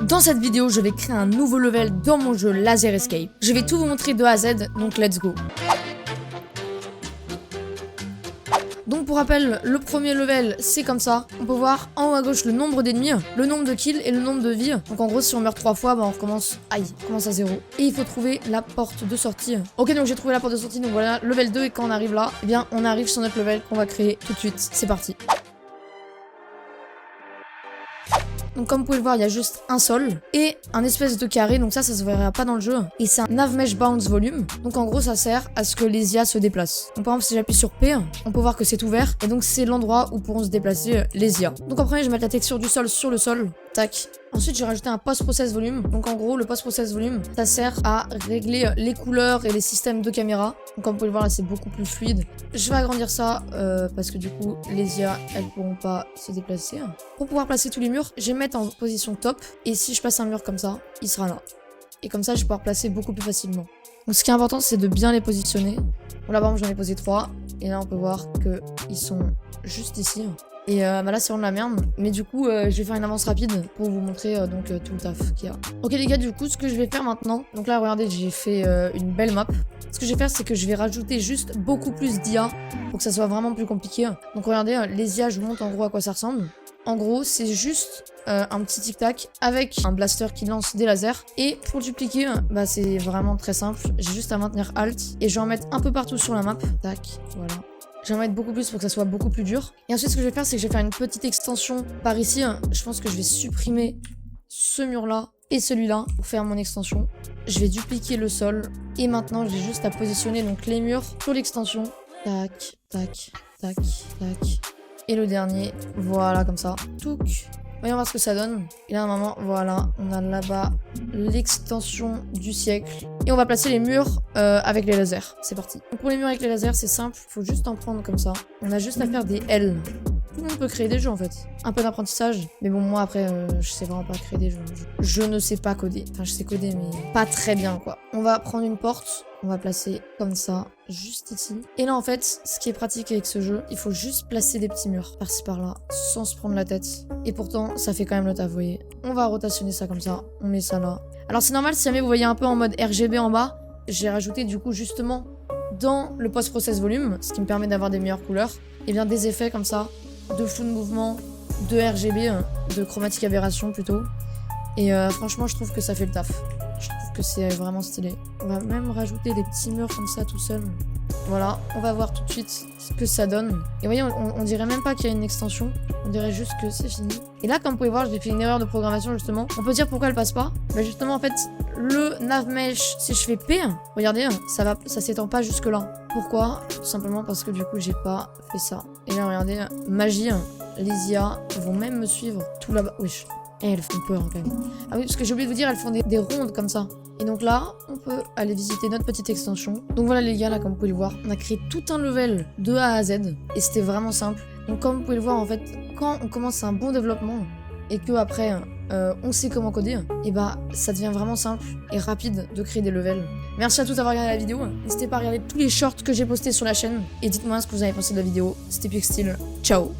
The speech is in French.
Dans cette vidéo, je vais créer un nouveau level dans mon jeu Laser Escape. Je vais tout vous montrer de A à Z, donc let's go. Donc pour rappel, le premier level, c'est comme ça. On peut voir en haut à gauche le nombre d'ennemis, le nombre de kills et le nombre de vies. Donc en gros, si on meurt 3 fois, bah on recommence. Aïe, on commence à 0. Et il faut trouver la porte de sortie. Ok, donc j'ai trouvé la porte de sortie, donc voilà, level 2. Et quand on arrive là, eh bien on arrive sur notre level qu'on va créer tout de suite. C'est parti. Donc comme vous pouvez le voir, il y a juste un sol et un espèce de carré, donc ça se verra pas dans le jeu. Et c'est un Navmesh Bounce Volume, donc en gros ça sert à ce que les IA se déplacent. Donc par exemple si j'appuie sur P, on peut voir que c'est ouvert et donc c'est l'endroit où pourront se déplacer les IA. Donc en premier je vais mettre la texture du sol sur le sol, tac. Ensuite j'ai rajouté un Post-Process Volume, donc en gros le Post-Process Volume ça sert à régler les couleurs et les systèmes de caméra. Donc comme vous pouvez le voir là c'est beaucoup plus fluide. Je vais agrandir ça parce que du coup les IA elles pourront pas se déplacer. Pour pouvoir placer tous les murs, je vais mettre en position top et si je place un mur comme ça, il sera là. Et comme ça je vais pouvoir placer beaucoup plus facilement. Donc ce qui est important c'est de bien les positionner. Bon là par exemple j'en ai posé 3 et là on peut voir que ils sont juste ici. Et bah là c'est vraiment de la merde, mais du coup je vais faire une avance rapide pour vous montrer donc tout le taf qu'il y a. Ok les gars, du coup ce que je vais faire maintenant, donc là regardez j'ai fait une belle map. Ce que je vais faire c'est que je vais rajouter juste beaucoup plus d'IA pour que ça soit vraiment plus compliqué. Donc regardez, les IA je vous montre en gros à quoi ça ressemble. En gros c'est juste un petit tic-tac avec un blaster qui lance des lasers. Et pour dupliquer, bah c'est vraiment très simple, j'ai juste à maintenir Alt et je vais en mettre un peu partout sur la map. Tac, voilà. Je vais en mettre beaucoup plus pour que ça soit beaucoup plus dur. Et ensuite, ce que je vais faire, c'est que je vais faire une petite extension par ici. Je pense que je vais supprimer ce mur-là et celui-là pour faire mon extension. Je vais dupliquer le sol. Et maintenant, j'ai juste à positionner donc les murs sur l'extension. Tac, tac, tac, tac. Et le dernier, voilà, comme ça. Touc. Voyons voir ce que ça donne. Et là, à un moment, voilà, on a là-bas l'extension du siècle. Et on va placer les murs avec les lasers. C'est parti. Donc pour les murs avec les lasers, c'est simple. Il faut juste en prendre comme ça. On a juste à faire des L. Tout le monde peut créer des jeux en fait. Un peu d'apprentissage. Mais bon, moi après, je sais vraiment pas créer des jeux. Je ne sais pas coder. Enfin, je sais coder, mais pas très bien quoi. On va prendre une porte. On va placer comme ça, juste ici. Et là, en fait, ce qui est pratique avec ce jeu, il faut juste placer des petits murs par-ci par-là, sans se prendre la tête. Et pourtant, ça fait quand même le taf, vous voyez. On va rotationner ça comme ça. On met ça là. Alors, c'est normal, si jamais vous voyez un peu en mode RGB en bas, j'ai rajouté du coup justement dans le post-process volume, ce qui me permet d'avoir des meilleures couleurs, et bien des effets comme ça, de flou de mouvement, de RGB, de chromatique aberration plutôt. Et franchement, je trouve que ça fait le taf. Je trouve que c'est vraiment stylé. On va même rajouter des petits murs comme ça tout seul. Voilà, on va voir tout de suite ce que ça donne. Et vous voyez, on dirait même pas qu'il y a une extension. On dirait juste que c'est fini. Et là, comme vous pouvez voir, j'ai fait une erreur de programmation justement. On peut dire pourquoi elle passe pas. Bah justement, en fait, le Navmesh, si je fais P, regardez, ça s'étend pas jusque là. Pourquoi? Tout simplement parce que du coup, j'ai pas fait ça. Et là, regardez, magie, les IA vont même me suivre tout là-bas. Wesh. Et elles font peur quand même. Ah oui, parce que j'ai oublié de vous dire, elles font des rondes comme ça. Et donc là, on peut aller visiter notre petite extension. Donc voilà les gars, là comme vous pouvez le voir, on a créé tout un level de A à Z. Et c'était vraiment simple. Donc comme vous pouvez le voir, en fait, quand on commence un bon développement et que après on sait comment coder, et bah ça devient vraiment simple et rapide de créer des levels. Merci à tous d'avoir regardé la vidéo. N'hésitez pas à regarder tous les shorts que j'ai postés sur la chaîne. Et dites-moi ce que vous avez pensé de la vidéo. C'était Pixel. Ciao.